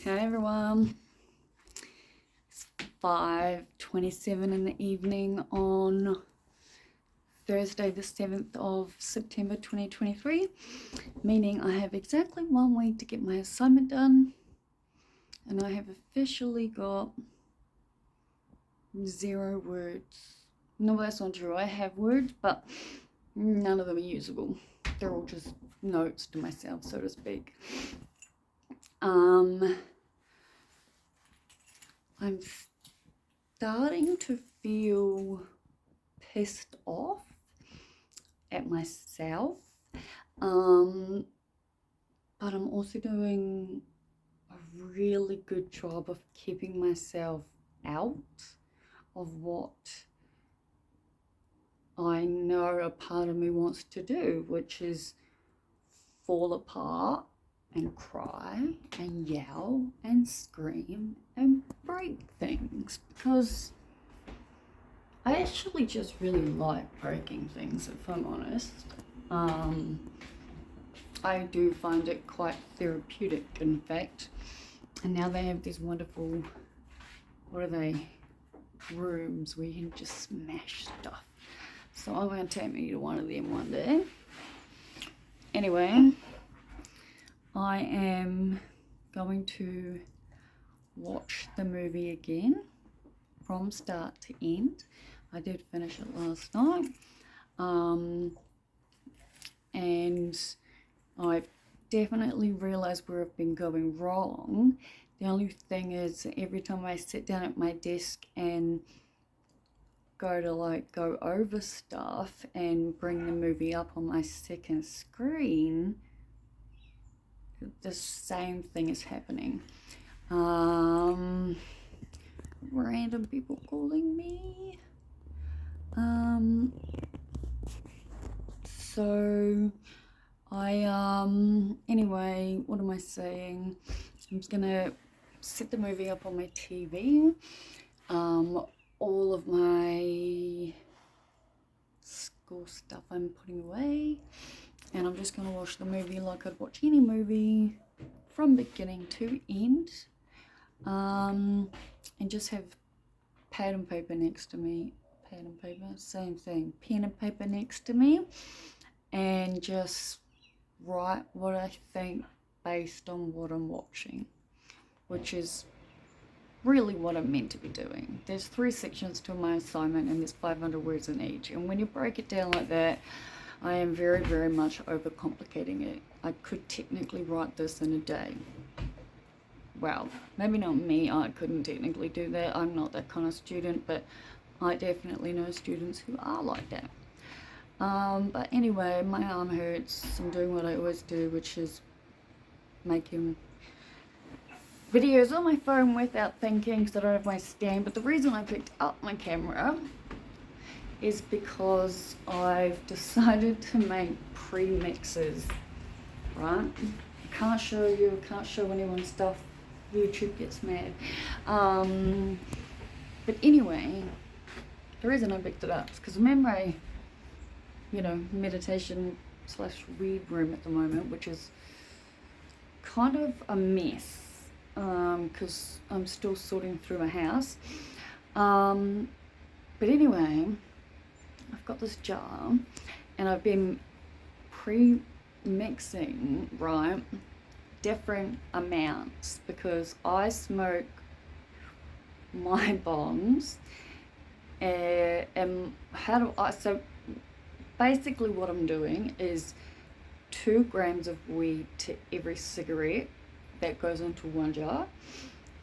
Hi everyone, it's 5:27 in the evening on Thursday the 7th of September 2023, meaning I have exactly 1 week to get my assignment done, and I have officially got 0 words. No, that's not true. I have words, but none of them are usable. They're all just notes to myself, so to speak. I'm starting to feel pissed off at myself, but I'm also doing a really good job of keeping myself out of what I know a part of me wants to do, which is fall apart and cry and yell and scream and break things, because I actually just really like breaking things, if I'm honest. I do find it quite therapeutic, in fact. And now they have these wonderful, what are they, rooms where you can just smash stuff. So I'm going to take me to one of them one day. Anyway, I am going to watch the movie again from start to end. I did finish it last night, and I've definitely realized where I've been going wrong. The only thing is, every time I sit down at my desk and go over stuff and bring the movie up on my second screen, the same thing is happening. Random people calling me. So anyway, what am I saying? I'm just gonna set the movie up on my TV. All of my school stuff I'm putting away, and I'm just gonna watch the movie like I'd watch any movie from beginning to end, and just have pad and paper next to me. Pad and paper, same thing. Pen and paper next to me, and just write what I think based on what I'm watching, which is really what I'm meant to be doing. There's 3 sections to my assignment, and there's 500 words in each, and when you break it down like that, I am very, very much overcomplicating it. I could technically write this in a day. Well, maybe not me, I couldn't technically do that. I'm not that kind of student, but I definitely know students who are like that. But anyway, my arm hurts. I'm doing what I always do, which is making videos on my phone without thinking, because I don't have my stand. But the reason I picked up my camera is because I've decided to make pre-mixes, right? I can't show anyone stuff. YouTube gets mad. But anyway, the reason I picked it up is because I'm in my, meditation / read room at the moment, which is kind of a mess, because I'm still sorting through my house. But anyway, I've got this jar, and I've been pre-mixing, right, different amounts, because I smoke my bongs, and so basically what I'm doing is 2 grams of weed to every cigarette that goes into 1 jar.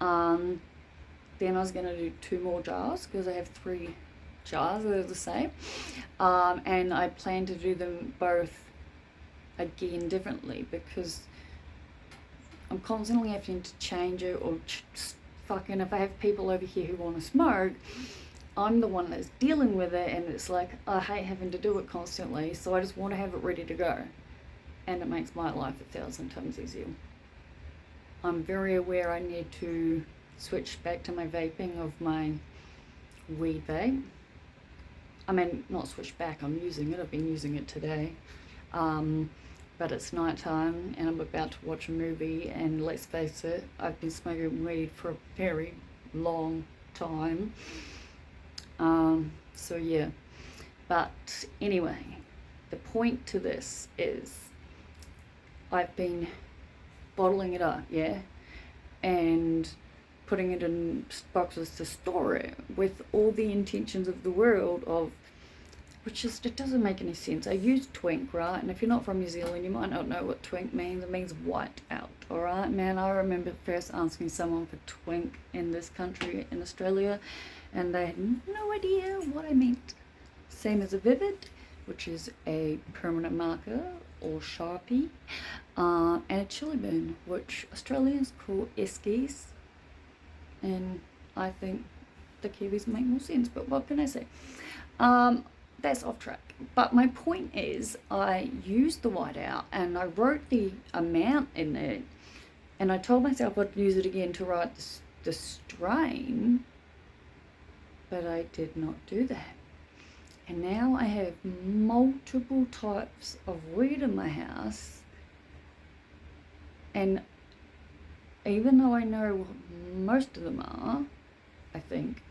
Then I was going to do 2 more jars, because I have 3 jars that are the same, and I plan to do them both again differently, because I'm constantly having to change it, or fucking if I have people over here who want to smoke, I'm the one that's dealing with it, and it's like I hate having to do it constantly, so I just want to have it ready to go, and it makes my life 1,000 times easier. I'm very aware I need to switch back to my vaping of my weed vape. I mean, not switch back, I'm using it, I've been using it today. but it's night time and I'm about to watch a movie, and let's face it, I've been smoking weed for a very long time. So yeah, but anyway, the point to this is I've been bottling it up, yeah, and putting it in boxes to store it with all the intentions of the world of, which just, it doesn't make any sense. I use twink, right? And if you're not from New Zealand, you might not know what twink means. It means white out, all right, man. I remember first asking someone for twink in this country, in Australia, and they had no idea what I meant. Same as a vivid, which is a permanent marker or Sharpie, and a chili bean, which Australians call eskies, and I think the Kiwis make more sense, but what can I say? That's off track. But my point is, I used the whiteout and I wrote the amount in it, and I told myself I'd use it again to write the strain, but I did not do that. And now I have multiple types of weed in my house, and even though I know what most of them are, I think,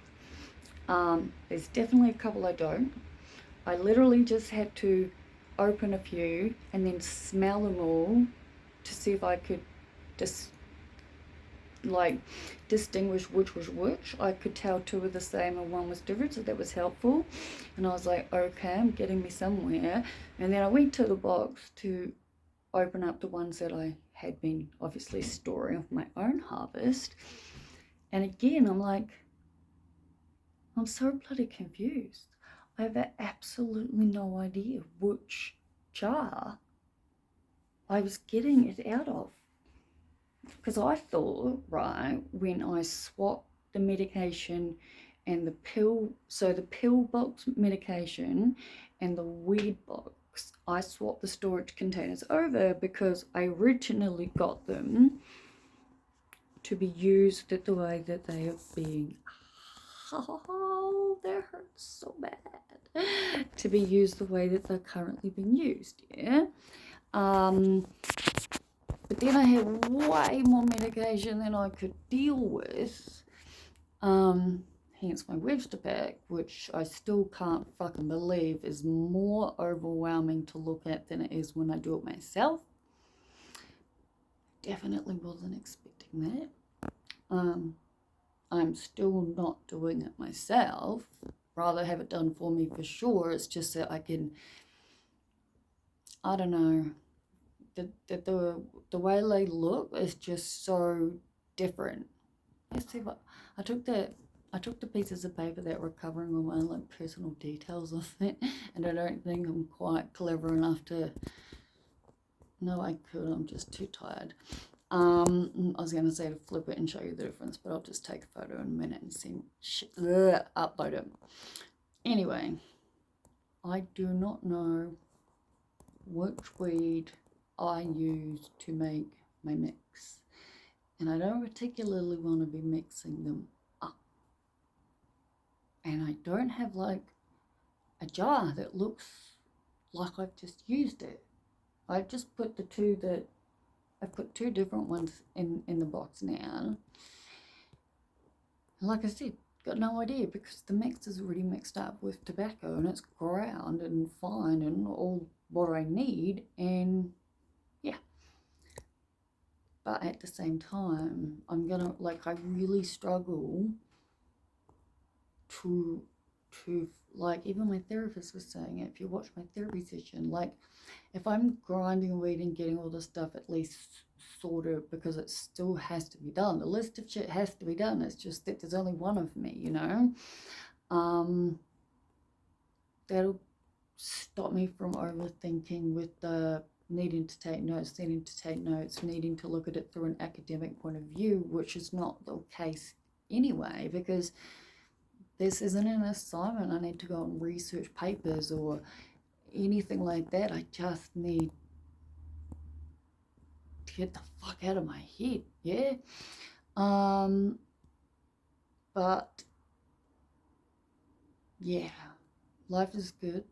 there's definitely a couple I don't. I literally just had to open a few and then smell them all to see if I could just distinguish which was which. I could tell two were the same and one was different, so that was helpful. And I was like, okay, I'm getting me somewhere. And then I went to the box to open up the ones that I had been obviously storing of my own harvest. And again, I'm like, I'm so bloody confused. I have absolutely no idea which jar I was getting it out of. Because I thought, right, when I swapped the medication and the pill, so the pill box medication and the weed box, I swapped the storage containers over because I originally got them to be used the way that they are being. Oh, that hurts so bad. To be used the way that they're currently being used, yeah? But then I had way more medication than I could deal with. Hence my Webster pack, which I still can't fucking believe is more overwhelming to look at than it is when I do it myself. Definitely wasn't expecting that. I'm still not doing it myself. Rather have it done for me for sure. It's just that I can, I don't know, the way they look is just so different. Let's see what I took the pieces of paper that were covering all my personal details of it, and I don't think I'm quite clever enough to. No, I could. I'm just too tired. I was going to say to flip it and show you the difference, but I'll just take a photo in a minute and see. Upload it. Anyway, I do not know which weed I use to make my mix, and I don't particularly want to be mixing them up, and I don't have a jar that looks like I've just used it. I've just put I've put two different ones in the box now. And like I said, got no idea because the mix is already mixed up with tobacco and it's ground and fine and all what I need, and yeah. But at the same time, I'm gonna, I really struggle to even my therapist was saying it, if you watch my therapy session, if I'm grinding weed and getting all this stuff at least sorted, because it still has to be done. The list of shit has to be done. It's just that there's only one of me, you know. That'll stop me from overthinking with the needing to take notes, needing to look at it through an academic point of view, which is not the case anyway, because this isn't an assignment. I need to go and research papers or anything like that. I just need to get the fuck out of my head, yeah? But yeah, life is good.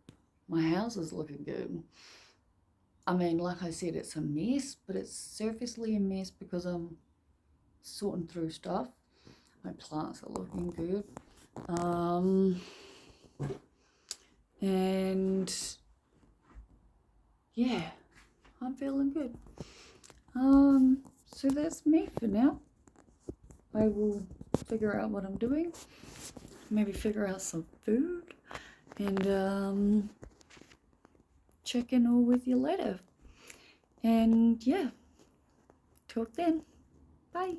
My house is looking good. I mean, like I said, it's a mess, but it's surfacely a mess because I'm sorting through stuff. My plants are looking good. And yeah, I'm feeling good. So that's me for now. I will figure out what I'm doing, maybe figure out some food, and check in all with you later. And yeah, talk then. Bye.